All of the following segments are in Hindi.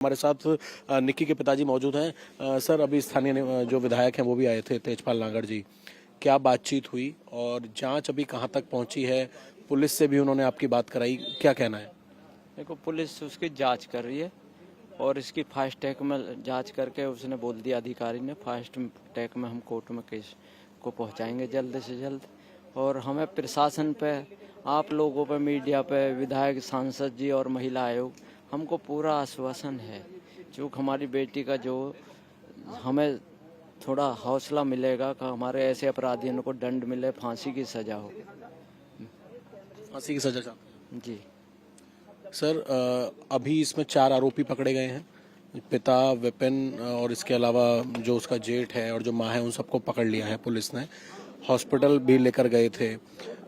हमारे साथ निक्की के पिताजी मौजूद हैं। सर, अभी स्थानीय जो विधायक हैं वो भी आए थे, तेजपाल नागर जी। क्या बातचीत हुई और जांच अभी कहां तक पहुंची है? पुलिस से भी उन्होंने आपकी बात कराई, क्या कहना है? देखो, पुलिस उसकी जांच कर रही है और इसकी फास्ट ट्रैक में जांच करके उसने बोल दिया, अधिकारी ने फास्ट ट्रैक में हम कोर्ट में केस को पहुंचाएंगे जल्द से जल्द। और हमें प्रशासन पे, आप लोगों पे, मीडिया पे, विधायक, सांसद जी और महिला आयोग, हमको पूरा आश्वासन है जो हमारी बेटी का जो हमें थोड़ा हौसला मिलेगा कि हमारे ऐसे अपराधियों को दंड मिले, फांसी की सजा हो। फांसी की सजा चाहते हैं? जी सर, अभी इसमें 4 आरोपी पकड़े गए हैं। पिता विपिन और इसके अलावा जो उसका जेठ है और जो माँ है, उन सबको पकड़ लिया है पुलिस ने। हॉस्पिटल भी लेकर गए थे।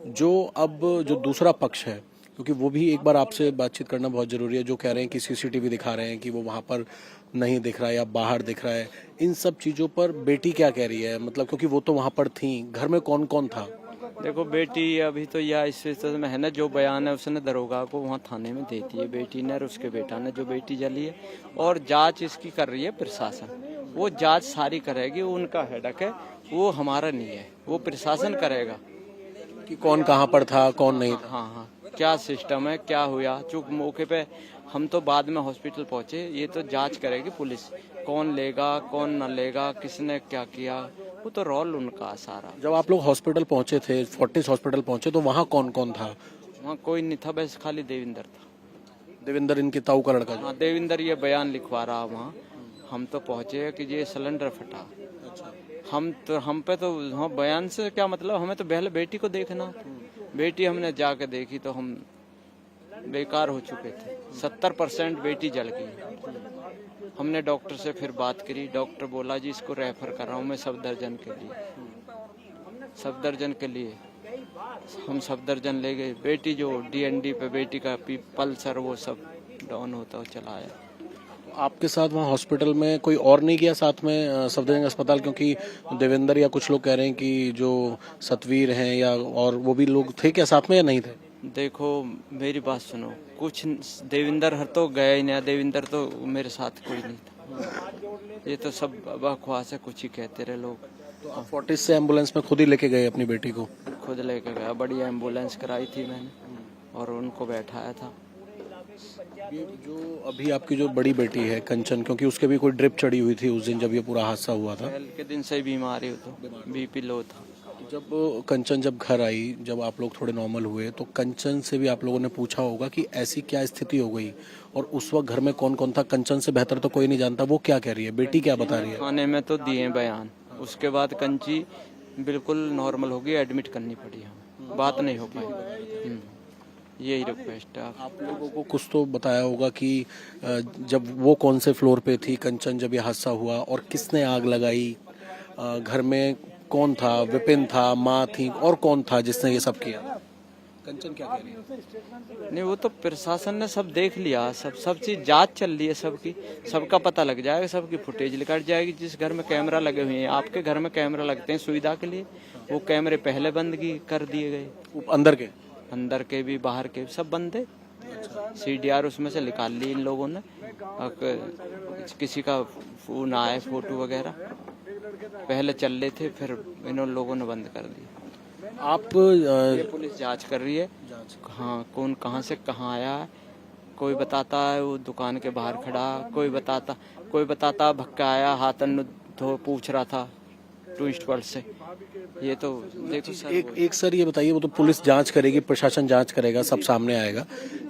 जो दूसरा पक्ष है, क्योंकि वो भी एक बार आपसे बातचीत करना बहुत ज़रूरी है, जो कह रहे हैं कि सीसीटीवी दिखा रहे हैं कि वो वहाँ पर नहीं दिख रहा है या बाहर दिख रहा है, इन सब चीज़ों पर बेटी क्या कह रही है? मतलब क्योंकि वो तो वहाँ पर थी, घर में कौन कौन था? देखो, बेटी अभी तो यह इस स्थिति में है ना, जो बयान है उसने दरोगा को वहाँ थाने में दे दिए, बेटी ने और उसके बेटा ने, जो बेटी जली है। और जांच इसकी कर रही है प्रशासन। वो जांच सारी करेगी, वो उनका हेडक है, वो हमारा नहीं है, वो प्रशासन करेगा कि कौन कहाँ पर था, कौन नहीं था? हाँ, क्या सिस्टम है, क्या हुआ। चूक मौके पे हम तो बाद में हॉस्पिटल पहुंचे, ये तो जांच करेगी पुलिस, कौन लेगा कौन न लेगा, किसने क्या किया, वो तो रोल उनका सारा। जब आप लोग हॉस्पिटल पहुंचे थे, फोर्टिस हॉस्पिटल पहुंचे, तो वहाँ कौन कौन था? वहाँ कोई नहीं था, बस खाली देविंदर था। देविंदर, इनके ताऊ का लड़का? हाँ, देविंदर ये बयान लिखवा रहा वहाँ। हम तो पहुंचे कि ये सिलेंडर फटा। हम पे तो हाँ, बयान से क्या मतलब, हमें तो पहले बेटी को देखना था। बेटी हमने जाके देखी तो हम बेकार हो चुके थे। 70% बेटी जल गई। हमने डॉक्टर से फिर बात करी, डॉक्टर बोला जी इसको रेफर कर रहा हूँ मैं सफदरजंग के लिए। सफदरजंग के लिए हम सफदरजंग ले गए। बेटी जो डीएनडी पे बेटी का पल्सर वो सब डाउन होता हुआ चला आया। आपके साथ वहाँ हॉस्पिटल में कोई और नहीं गया साथ में सफदरजंग अस्पताल? क्योंकि देवेंद्र या कुछ लोग कह रहे हैं कि जो सतवीर हैं या और वो भी लोग थे क्या साथ में या नहीं थे? देखो, मेरी बात सुनो, कुछ देविंदर हर तो गया ही नहीं, देविंदर तो मेरे साथ कोई नहीं था। ये तो सब बकवास है, कुछ ही कहते रहे लोग। तो आप फोर्टिस से एम्बुलेंस में खुद ही लेके गए अपनी बेटी को? खुद लेके गया, बड़ी एम्बुलेंस कराई थी मैंने और उनको बैठाया था। ये जो अभी आपकी जो बड़ी बेटी है कंचन, क्योंकि उसके भी कोई ड्रिप चढ़ी हुई थी उस दिन जब ये पूरा हादसा हुआ था। पहले के दिन से ही बीमारी हो, तो बीपी लो था। जब कंचन जब घर आई, जब आप लोग थोड़े नॉर्मल हुए, तो कंचन से भी आप लोगों ने पूछा होगा कि ऐसी क्या स्थिति हो गई और उस वक्त घर में कौन कौन था? कंचन से बेहतर तो कोई नहीं जानता, वो क्या कह रही है, बेटी क्या बता रही है? थाने में तो दिए बयान, उसके बाद कंची बिल्कुल नॉर्मल हो गई, एडमिट करनी पड़ी, हमें बात नहीं हो पाई। यही रिक्वेस्ट है। आप लोगों को कुछ तो बताया होगा कि जब वो कौन से फ्लोर पे थी कंचन जब ये हादसा हुआ और किसने आग लगाई? घर में कौन था? विपिन था, माँ थी, और कौन था जिसने ये सब किया? कंचन क्या कह रही है? नहीं, वो तो प्रशासन ने सब देख लिया, सब चीज जांच चल रही है सबकी, सबका पता लग जाएगा, सबकी फुटेज निकल जाएगी। जिस घर में कैमरा लगे हुए हैं, आपके घर में कैमरा लगते हैं सुविधा के लिए, वो कैमरे पहले बंद कर दिए गए। अंदर के भी बाहर के सब बंद है। CDR उसमें से निकाल ली इन लोगों ने। किसी का फोन आए, फोटो वगैरह पहले चल रहे थे, फिर इन लोगों ने बंद कर दिए। आप ये पुलिस जांच कर रही है। हाँ, कौन कहाँ से कहाँ आया है, कोई बताता है वो दुकान के बाहर खड़ा, कोई बताता भक्का आया, हाथ धो पूछ रहा था टूरिस्ट वर्ल्ड से। ये तो देखो सर, एक सर ये बताइए, वो तो पुलिस जांच करेगी, प्रशासन जांच करेगा, सब सामने आएगा।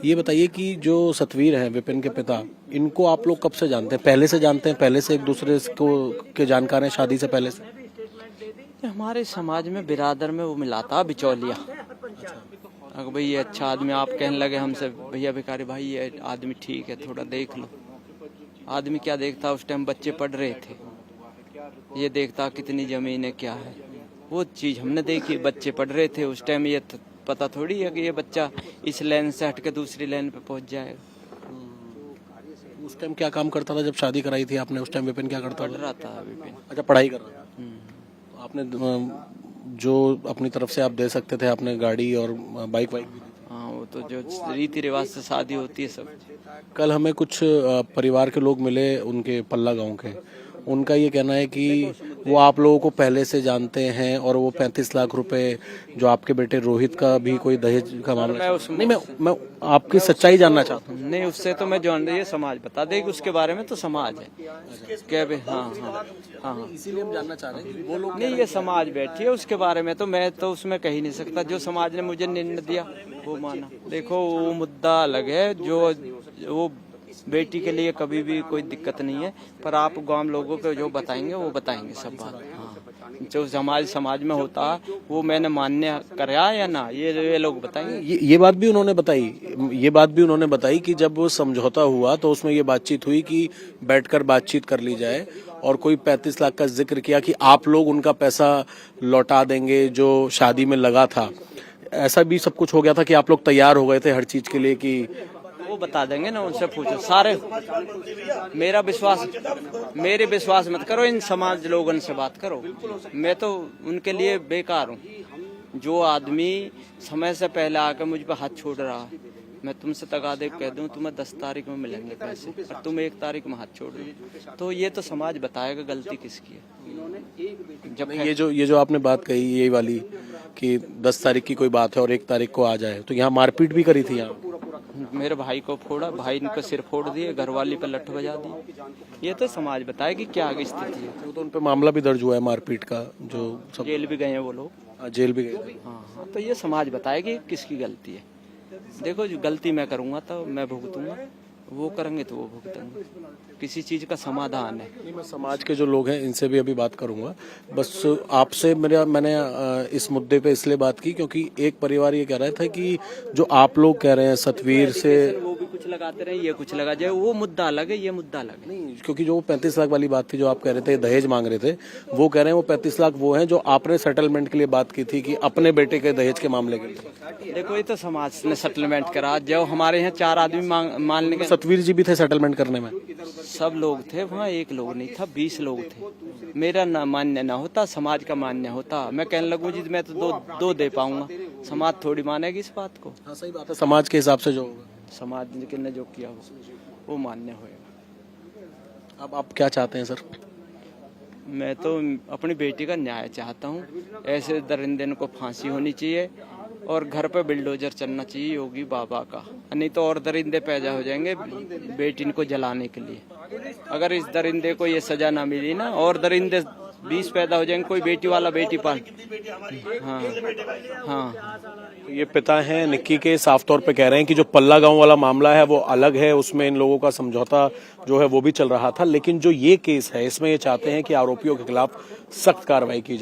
ये बताइए कि जो सतवीर हैं, विपिन के पिता, इनको आप लोग कब से जानते हैं? पहले से जानते हैं? पहले से एक दूसरे को के जानकार हैं, शादी से पहले से? हमारे समाज में बिरादर में वो मिला था बिचौलिया। अगर भाई ये अच्छा आदमी, आप कहने लगे हमसे, भैया भिखारी भाई ये आदमी ठीक है, थोड़ा देख लो। आदमी क्या देखता, उस टाइम बच्चे पढ़ रहे थे, ये देखता कितनी जमीन है क्या है, वो चीज हमने देखी। बच्चे पढ़ रहे थे उस टाइम, ये पता थोड़ी है कि ये बच्चा इस लाइन से हट के दूसरी लाइन पे पहुंच जाएगा। उस टाइम क्या काम करता था जब शादी कराई थी आपने? उस टाइम विपिन क्या करता पढ़ रहा था विपिन। अच्छा, पढ़ाई कर रहा था। आपने जो अपनी तरफ से आप दे सकते थे, आपने गाड़ी और बाइक भी दी? हाँ, वो तो जो रीति रिवाज से शादी होती है सब। कल हमें कुछ परिवार के लोग मिले उनके पल्ला गांव के, उनका ये कहना है कि वो आप लोगों को पहले से जानते हैं और वो 35 लाख रुपए जो आपके बेटे रोहित का भी कोई दहेज का मामला है। नहीं, मैं आपकी सच्चाई जानना चाहता हूँ। नहीं, उससे तो मैं जान रही है, समाज बता देगी उसके बारे में, तो समाज है क्या भाई। हाँ हाँ हाँ, इसीलिए हम जानना चाह रहे हैं कि वो लोग नहीं, ये समाज बैठी है, उसके बारे में तो मैं तो उसमें कह ही नहीं सकता। जो समाज ने मुझे निर्णय दिया वो माना। देखो वो मुद्दा अलग है, जो वो बेटी के लिए कभी भी कोई दिक्कत नहीं है, पर आप गांव लोगों को जो बताएंगे वो बताएंगे सब बात। हाँ, जो समाज में होता वो मैंने मान्य कराया या ना, ये लोग बताएंगे। ये बात भी उन्होंने बताई कि जब वो समझौता हुआ तो उसमें ये बातचीत हुई कि बैठकर बातचीत कर ली जाए, और कोई 35 लाख का जिक्र किया कि आप लोग उनका पैसा लौटा देंगे जो शादी में लगा था। ऐसा भी सब कुछ हो गया था कि आप लोग तैयार हो गए थे हर चीज के लिए कि वो बता देंगे ना, उनसे पूछो सारे। मेरे विश्वास मत करो, इन समाज लोगों से बात करो। मैं तो उनके लिए बेकार हूँ। जो आदमी समय से पहले आकर मुझ पर हाथ छोड़ रहा है, मैं तुमसे तगादे कह दूं तुम्हें 10 तारीख में मिलेंगे पैसे और तुम 1 तारीख में हाथ छोड़ दो, तो ये तो समाज बताएगा गलती किसकी है। जब ये जो आपने बात कही ये वाली कि 10 तारीख की कोई बात है और 1 तारीख को आ जाए, तो यहाँ मारपीट भी करी थी। यहाँ मेरे भाई को फोड़ा, भाई इनको सिर फोड़ दिए, घरवाली पर लठ बजा दी। ये तो समाज बताएगी क्या आगे स्थिति है। तो उन पे मामला भी दर्ज हुआ है मारपीट का, जो सब जेल भी गए हैं वो लोग। जेल भी गए। हाँ, तो ये समाज बताएगी किसकी गलती है। देखो, जो गलती मैं करूंगा तो मैं भुगतूंगा, वो करेंगे तो वो भुगतेंगे। किसी चीज का समाधान है। नहीं, मैं समाज के जो लोग हैं इनसे भी अभी बात करूंगा। बस आपसे मैंने इस मुद्दे पे इसलिए बात की क्योंकि एक परिवार ये कह रहा था कि जो आप लोग कह रहे हैं सतवीर से वो भी कुछ लगाते रहे, ये कुछ लगा जाए, वो मुद्दा अलग है, ये मुद्दा अलग है। नहीं, क्योंकि जो 35 लाख वाली बात थी जो आप कह रहे थे दहेज मांग रहे थे, वो कह रहे हैं वो 35 लाख वो हैं जो आपने सेटलमेंट के लिए बात की थी कि अपने बेटे के दहेज के मामले के लिए। देखो, ये तो समाज ने सेटलमेंट करा। जो हमारे यहाँ 4 आदमी मान लेंगे। सतवीर जी भी थे सेटलमेंट करने में? सब लोग थे वहाँ, एक लोग नहीं था, 20 लोग थे। मेरा ना मान्य ना होता, समाज का मान्य होता। मैं कहने लगूं जी मैं तो दो दे पाऊंगा, समाज थोड़ी मानेगी इस बात को। हाँ, सही बात है। समाज के हिसाब से जो होगा, समाज ने जो किया वो मान्य होएगा। अब आप क्या चाहते हैं सर? मैं तो अपनी बेटी का न्याय चाहता हूँ। ऐसे दरिंदे को फांसी होनी चाहिए और घर पे बिल्डोजर चलना चाहिए योगी बाबा का, नहीं तो और दरिंदे पैदा हो जाएंगे बेटी को जलाने के लिए। अगर इस दरिंदे को ये सजा ना मिली ना, और दरिंदे 20 पैदा हो जाएंगे। कोई बेटी वाला बेटी पाल। हाँ हाँ, ये पिता हैं निक्की के, साफ तौर पे कह रहे हैं कि जो पल्ला गांव वाला मामला है वो अलग है, उसमें इन लोगों का समझौता जो है वो भी चल रहा था, लेकिन जो ये केस है इसमें ये चाहते हैं कि आरोपियों के खिलाफ सख्त कार्रवाई की जाए।